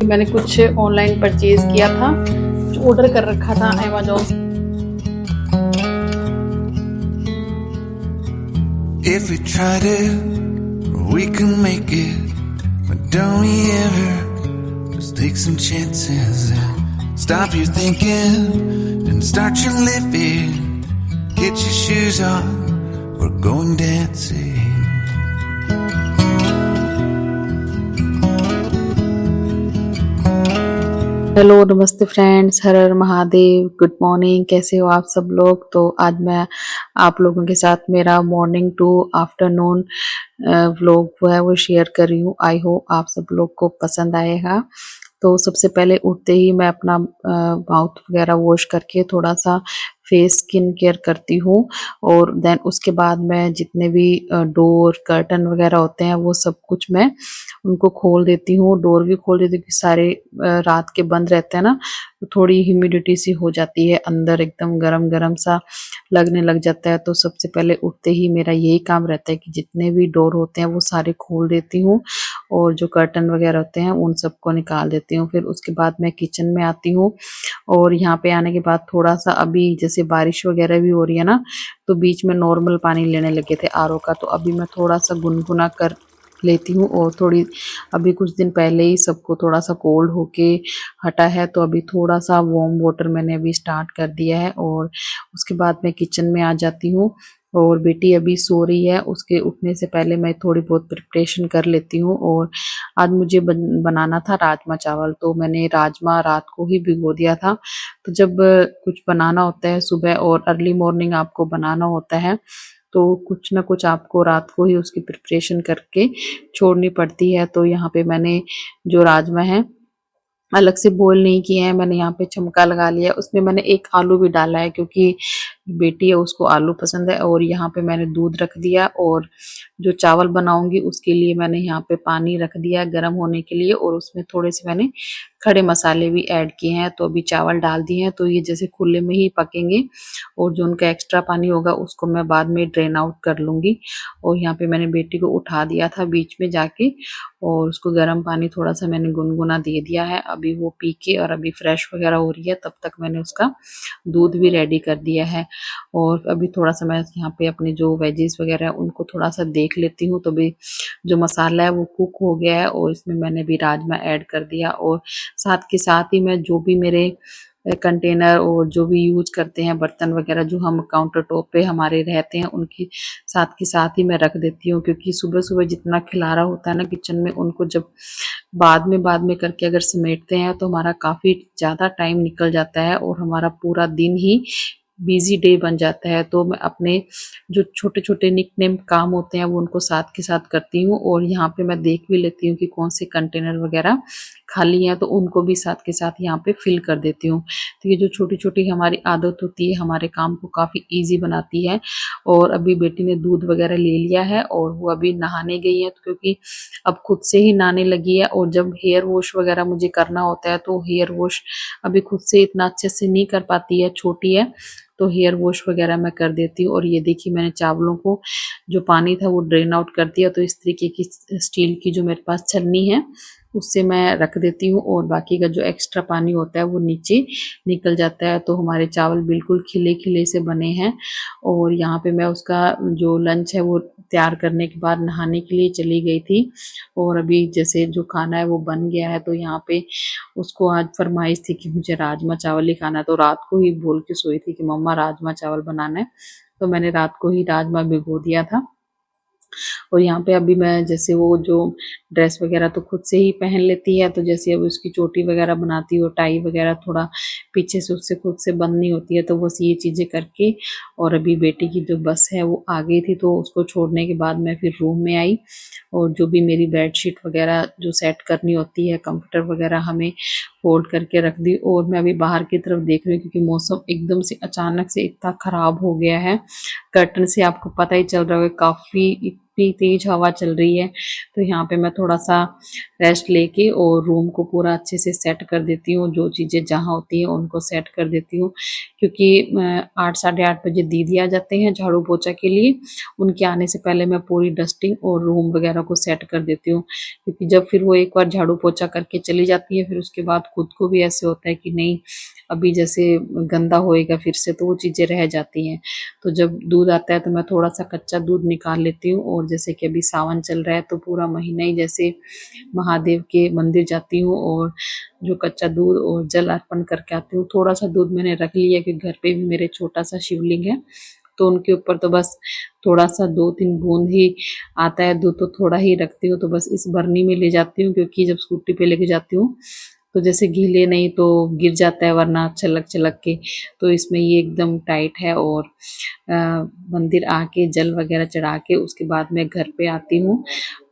मैंने कुछ online purchase किया था, ऑर्डर कर रखा था Amazon. If we tried it, we can make it. But don't we ever just take some chances and stop your thinking and start your living. Get your shoes on, we're going dancing. Hello नमस्ते friends, हर हर Mahadev, good morning. कैसे हो आप सब लोग। तो आज मैं आप लोगों के साथ मेरा मॉर्निंग टू आफ्टरनून व्लॉग वो है वो शेयर कर रही हूँ। आई होप आप सब लोग को पसंद आएगा। तो सबसे पहले उठते ही मैं अपना माउथ वगैरह वॉश करके थोड़ा सा फेस स्किन केयर करती हूँ और देन उसके बाद मैं जितने भी डोर कर्टन वगैरह होते हैं वो सब कुछ मैं उनको खोल देती हूँ। डोर भी खोल देती हूँ कि सारे रात के बंद रहते हैं ना, तो थोड़ी ह्यूमिडिटी सी हो जाती है, अंदर एकदम गरम गरम सा लगने लग जाता है। तो सबसे पहले उठते ही मेरा यही काम रहता है कि जितने भी डोर होते हैं वो सारे खोल देती हूँ और जो कर्टन वगैरह होते हैं उन सबको निकाल देती हूँ। फिर उसके बाद मैं किचन में आती हूँ और यहाँ पे आने के बाद थोड़ा सा अभी जैसे बारिश वगैरह भी हो रही है ना, तो बीच में नॉर्मल पानी लेने लगे थे आरओ का, तो अभी मैं थोड़ा सा गुनगुना कर लेती हूँ। और थोड़ी अभी कुछ दिन पहले ही सबको थोड़ा सा कोल्ड होके हटा है, तो अभी थोड़ा सा वार्म वाटर मैंने अभी स्टार्ट कर दिया है। और उसके बाद मैं किचन में आ जाती हूँ और बेटी अभी सो रही है, उसके उठने से पहले मैं थोड़ी बहुत प्रिपरेशन कर लेती हूँ। और आज मुझे बनाना था राजमा चावल, तो मैंने राजमा रात को ही भिगो दिया था। तो जब कुछ बनाना होता है सुबह और अर्ली मॉर्निंग आपको बनाना होता है, तो कुछ ना कुछ आपको रात को ही उसकी प्रिपरेशन करके छोड़नी पड़ती है। तो यहाँ पे मैंने जो राजमा है अलग से बॉईल नहीं किए हैं, मैंने यहाँ पे छमका लगा लिया। उसमें मैंने एक आलू भी डाला है क्योंकि बेटी है उसको आलू पसंद है। और यहाँ पे मैंने दूध रख दिया और जो चावल बनाऊंगी उसके लिए मैंने यहाँ पे पानी रख दिया गर्म होने के लिए, और उसमें थोड़े से मैंने खड़े मसाले भी ऐड किए हैं। तो अभी चावल डाल दिए हैं, तो ये जैसे खुले में ही पकेंगे और जो उनका एक्स्ट्रा पानी होगा उसको मैं बाद में ड्रेन आउट कर लूंगी। और यहाँ पे मैंने बेटी को उठा दिया था बीच में जाके और उसको गर्म पानी थोड़ा सा मैंने गुनगुना दे दिया है। अभी वो पी के और अभी फ्रेश वगैरह हो रही है, तब तक मैंने उसका दूध भी रेडी कर दिया है। और अभी थोड़ा सा मैं यहाँ पे अपने जो वेजीज वगैरह है उनको थोड़ा सा देख लेती हूँ। तो भी जो मसाला है वो कुक हो गया है और इसमें मैंने भी राजमा ऐड कर दिया। और साथ के साथ ही मैं जो भी मेरे कंटेनर और जो भी यूज करते हैं बर्तन वगैरह जो हम काउंटर टॉप पे हमारे रहते हैं उनकी साथ के साथ ही मैं रख देती हूँ, क्योंकि सुबह सुबह जितना खिलारा होता है ना किचन में, उनको जब बाद में करके अगर समेटते हैं तो हमारा काफी ज्यादा टाइम निकल जाता है और हमारा पूरा दिन ही बिजी डे बन जाता है। तो मैं अपने जो छोटे छोटे निकनेम काम होते हैं वो उनको साथ के साथ करती हूँ। और यहाँ पे मैं देख भी लेती हूँ कि कौन से कंटेनर वगैरह खाली हैं, तो उनको भी साथ के साथ यहाँ पे फिल कर देती हूँ। तो ये जो छोटी छोटी हमारी आदत होती है हमारे काम को काफी ईजी बनाती है। और अभी बेटी ने दूध वगैरह ले लिया है और वो अभी नहाने गई है, तो क्योंकि अब खुद से ही नहाने लगी है। और जब हेयर वॉश वगैरह मुझे करना होता है तो हेयर वॉश अभी खुद से इतना अच्छे से नहीं कर पाती है, छोटी है, तो हेयर वॉश वगैरह मैं कर देती हूँ। और ये देखिए मैंने चावलों को जो पानी था वो ड्रेन आउट कर दिया। तो इस तरीके की स्टील की जो मेरे पास छन्नी है उससे मैं रख देती हूँ और बाकी का जो एक्स्ट्रा पानी होता है वो नीचे निकल जाता है। तो हमारे चावल बिल्कुल खिले खिले से बने हैं। और यहाँ पे मैं उसका जो लंच है वो तैयार करने के बाद नहाने के लिए चली गई थी। और अभी जैसे जो खाना है वो बन गया है, तो यहाँ पे उसको आज फरमाइश थी कि मुझे राजमा चावल ही खाना है, तो रात को ही बोल के सोई थी कि मम्मा राजमा चावल बनाना है। तो मैंने रात को ही राजमा भिगो दिया था। और यहाँ पे अभी मैं जैसे वो जो ड्रेस वगैरह तो खुद से ही पहन लेती है, तो जैसे अब उसकी चोटी वगैरह बनाती हो, टाई वगैरह थोड़ा पीछे से उससे खुद से बंदनी होती है, तो बस ये चीज़ें करके। और अभी बेटी की जो बस है वो आ गई थी, तो उसको छोड़ने के बाद मैं फिर रूम में आई और जो भी मेरी बेडशीट वगैरह जो सेट करनी होती है, कंप्यूटर वगैरह हमें फोल्ड करके रख दी। और मैं अभी बाहर की तरफ देख रही हूँ क्योंकि मौसम एकदम से अचानक से इतना खराब हो गया है। कर्टन से आपको पता ही चल रहा है काफी भी तेज हवा चल रही है, तो यहाँ पे मैं थोड़ा सा रेस्ट लेके और रूम को पूरा अच्छे से सेट कर देती हूँ। जो चीज़ें जहाँ होती हैं उनको सेट कर देती हूँ, क्योंकि 8 साढ़े 8 बजे दीदी आ जाते हैं झाड़ू पोछा के लिए। उनके आने से पहले मैं पूरी डस्टिंग और रूम वगैरह को सेट कर देती हूँ, क्योंकि जब फिर वो एक बार झाड़ू पोछा करके चली जाती है, फिर उसके बाद खुद को भी ऐसे होता है कि नहीं अभी जैसे गंदा होएगा फिर से, तो वो चीज़ें रह जाती हैं। तो जब दूध आता है तो मैं थोड़ा सा कच्चा दूध निकाल लेती हूँ, और जैसे कि अभी सावन चल रहा है तो पूरा महीना ही जैसे महादेव के मंदिर जाती हूँ और जो कच्चा दूध और जल अर्पण करके आती हूँ। थोड़ा सा दूध मैंने रख लिया क्योंकि घर पे भी मेरे छोटा सा शिवलिंग है, तो उनके ऊपर तो बस थोड़ा सा 2-3 बूंद ही आता है दूध, तो थोड़ा ही रखती हूँ। तो बस इस बरनी में ले जाती हूँ, क्योंकि जब स्कूटी पे लेके जाती हूँ तो जैसे गीले नहीं तो गिर जाता है वरना छलक छलक के, तो इसमें ये एकदम टाइट है। और मंदिर आके जल वगैरह चढ़ा के उसके बाद मैं घर पे आती हूँ,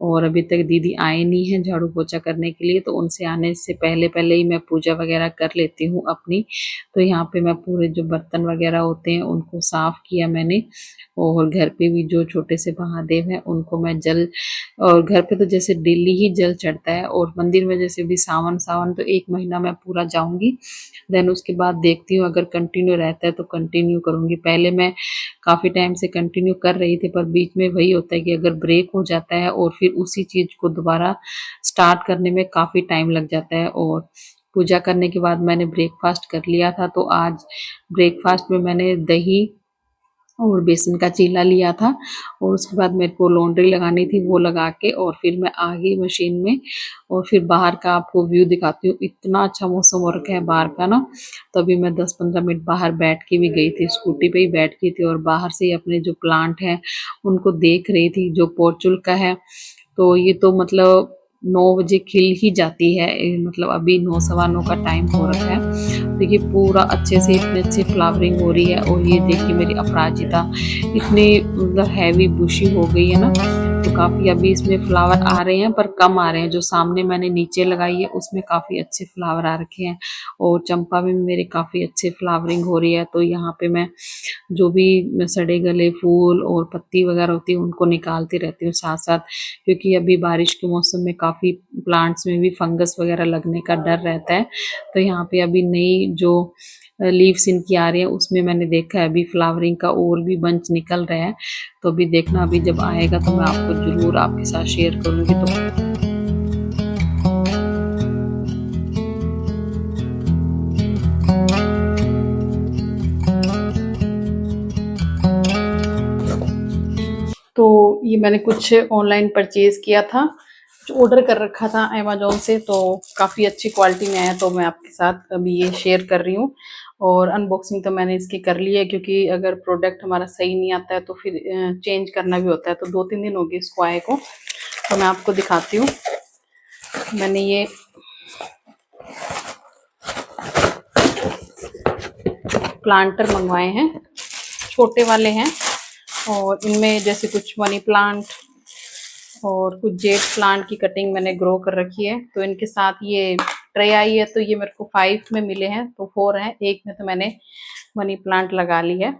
और अभी तक दीदी आए नहीं हैं झाड़ू पोछा करने के लिए, तो उनसे आने से पहले पहले ही मैं पूजा वगैरह कर लेती हूँ अपनी। तो यहाँ पे मैं पूरे जो बर्तन वगैरह होते हैं उनको साफ किया मैंने, और घर पे भी जो छोटे से महादेव हैं उनको मैं जल, और घर पे तो जैसे डेली ही जल चढ़ता है, और मंदिर में जैसे भी सावन सावन तो 1 महीना मैं पूरा जाऊंगी, देन उसके बाद देखती हूँ अगर कंटिन्यू रहता है तो कंटिन्यू करूंगी। पहले मैं काफ़ी टाइम से कंटिन्यू कर रही थी, पर बीच में वही होता है कि अगर ब्रेक हो जाता है और फिर उसी चीज़ को दोबारा स्टार्ट करने में काफ़ी टाइम लग जाता है। और पूजा करने के बाद मैंने ब्रेकफास्ट कर लिया था, तो आज ब्रेकफास्ट में मैंने दही और बेसन का चीला लिया था, और उसके बाद मेरे को लॉन्ड्री लगानी थी, वो लगा के और फिर मैं आ गई मशीन में। और फिर बाहर का आपको व्यू दिखाती हूँ, इतना अच्छा मौसम हो रखा है बाहर का ना। तो अभी मैं 10-15 मिनट बाहर बैठ के भी गई थी, स्कूटी पे ही बैठ गई थी, और बाहर से ही अपने जो प्लांट हैं उनको देख रही थी। जो पोर्चुल का है तो ये तो मतलब 9 बजे खिल ही जाती है, मतलब अभी 9 सवा 9 का टाइम हो रखा है। देखिए पूरा अच्छे से इतने अच्छे फ्लावरिंग हो रही है, और ये देखिए मेरी अपराजिता इतनी मतलब हैवी बुशी हो गई है ना, तो काफ़ी अभी इसमें फ्लावर आ रहे हैं पर कम आ रहे हैं। जो सामने मैंने नीचे लगाई है उसमें काफ़ी अच्छे फ्लावर आ रखे हैं, और चंपा में भी मेरे काफ़ी अच्छे फ्लावरिंग हो रही है। तो यहाँ पे मैं जो भी सड़े गले फूल और पत्ती वगैरह होती है उनको निकालती रहती हूँ साथ साथ, क्योंकि अभी बारिश के मौसम में काफ़ी प्लांट्स में भी फंगस वगैरह लगने का डर रहता है। तो यहाँ पे अभी नई जो लीव्स इनकी आ रही है उसमें मैंने देखा है अभी फ्लावरिंग का और भी बंच निकल रहा है। तो अभी देखना, अभी जब आएगा तो मैं आपको ज़रूर आपके साथ शेयर करूँगी। तो तो ये मैंने कुछ ऑनलाइन परचेज़ किया था, जो ऑर्डर कर रखा था अमेज़न से, तो काफ़ी अच्छी क्वालिटी में आया, तो मैं आपके साथ अभी ये शेयर कर रही हूँ। और अनबॉक्सिंग तो मैंने इसकी कर ली है, क्योंकि अगर प्रोडक्ट हमारा सही नहीं आता है तो फिर चेंज करना भी होता है। तो 2-3 दिन हो गए इसको आए को, तो मैं आपको दिखाती हूँ। मैंने ये प्लांटर मंगवाए हैं, छोटे वाले हैं, और इनमें जैसे कुछ मनी प्लांट और कुछ जेड प्लांट की कटिंग मैंने ग्रो कर रखी है। तो इनके साथ ये ट्रे आई है, तो ये मेरे को 5 में मिले हैं, तो 4 हैं, एक में तो मैंने मनी प्लांट लगा ली है।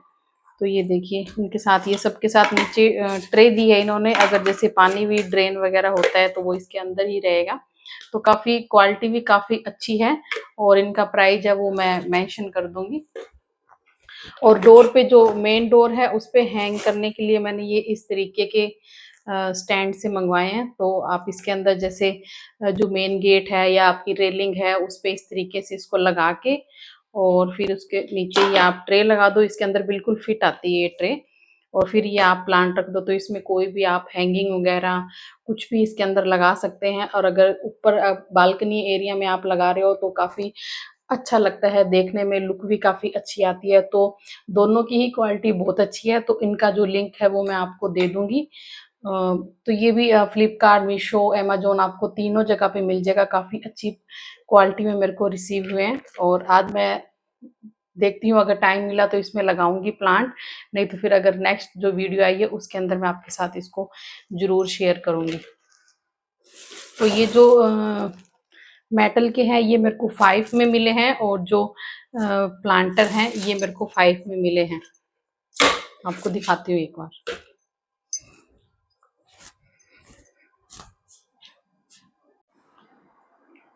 तो ये देखिए इनके साथ, ये सबके साथ नीचे ट्रे दी है इन्होंने, अगर जैसे पानी भी ड्रेन वगैरह होता है तो वो इसके अंदर ही रहेगा। तो काफ़ी क्वालिटी भी काफ़ी अच्छी है, और इनका प्राइस है वो मैं मेंशन कर दूंगी। और डोर पे जो मेन डोर है उस पे हैंग करने के लिए मैंने ये इस तरीके के स्टैंड से मंगवाए हैं। तो आप इसके अंदर जैसे जो मेन गेट है या आपकी रेलिंग है उस पे इस तरीके से इसको लगा के, और फिर उसके नीचे ये आप ट्रे लगा दो, इसके अंदर बिल्कुल फिट आती है ये ट्रे। और फिर ये आप प्लांट रख दो, तो इसमें कोई भी आप हैंगिंग वगैरह कुछ भी इसके अंदर लगा सकते हैं। और अगर ऊपर बालकनी एरिया में आप लगा रहे हो तो काफ़ी अच्छा लगता है देखने में, लुक भी काफ़ी अच्छी आती है। तो दोनों की ही क्वालिटी बहुत अच्छी है, तो इनका जो लिंक है वो मैं आपको दे दूँगी। तो ये भी फ्लिपकार्ट, मीशो, अमेज़न आपको तीनों जगह पे मिल जाएगा। काफ़ी अच्छी क्वालिटी में मेरे को रिसीव हुए हैं, और आज मैं देखती हूँ अगर टाइम मिला तो इसमें लगाऊंगी प्लांट, नहीं तो फिर अगर नेक्स्ट जो वीडियो आई है उसके अंदर मैं आपके साथ इसको ज़रूर शेयर करूँगी। तो ये जो मेटल के हैं ये मेरे को 5 में मिले हैं, और जो प्लांटर हैं ये मेरे को 5 में मिले हैं। आपको दिखाती हूँ एक बार।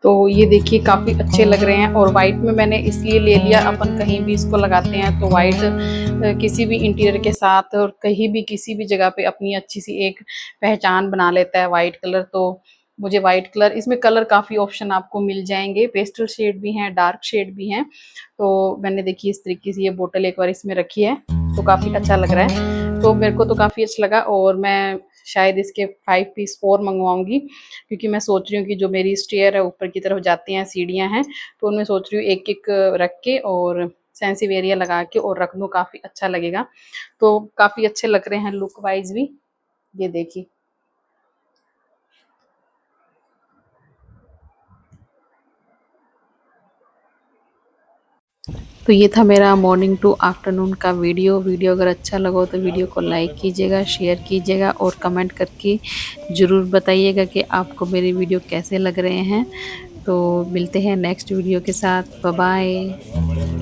तो ये देखिए काफ़ी अच्छे लग रहे हैं। और वाइट में मैंने इसलिए ले लिया, अपन कहीं भी इसको लगाते हैं तो वाइट किसी भी इंटीरियर के साथ और कहीं भी किसी भी जगह पे अपनी अच्छी सी एक पहचान बना लेता है वाइट कलर। तो मुझे वाइट कलर, इसमें कलर काफ़ी ऑप्शन आपको मिल जाएंगे, पेस्टल शेड भी हैं, डार्क शेड भी हैं। तो मैंने देखिए इस तरीके से ये बोतल एक बार इसमें रखी है तो काफ़ी अच्छा लग रहा है। तो मेरे को तो काफ़ी अच्छा लगा और मैं शायद इसके 5 पीस और मंगवाऊंगी, क्योंकि मैं सोच रही हूँ कि जो मेरी स्टेयर है ऊपर की तरफ जाती हैं, सीढ़ियाँ हैं, तो उनमें सोच रही हूँ एक एक रख के और सेंसिव एरिया लगा के और रख दूँ, काफ़ी अच्छा लगेगा। तो काफ़ी अच्छे लग रहे हैं लुक वाइज भी। ये देखिए तो ये था मेरा मॉर्निंग टू आफ्टरनून का वीडियो अगर अच्छा लगा तो वीडियो को लाइक कीजिएगा, शेयर कीजिएगा और कमेंट करके ज़रूर बताइएगा कि आपको मेरे वीडियो कैसे लग रहे हैं। तो मिलते हैं नेक्स्ट वीडियो के साथ। Bye bye.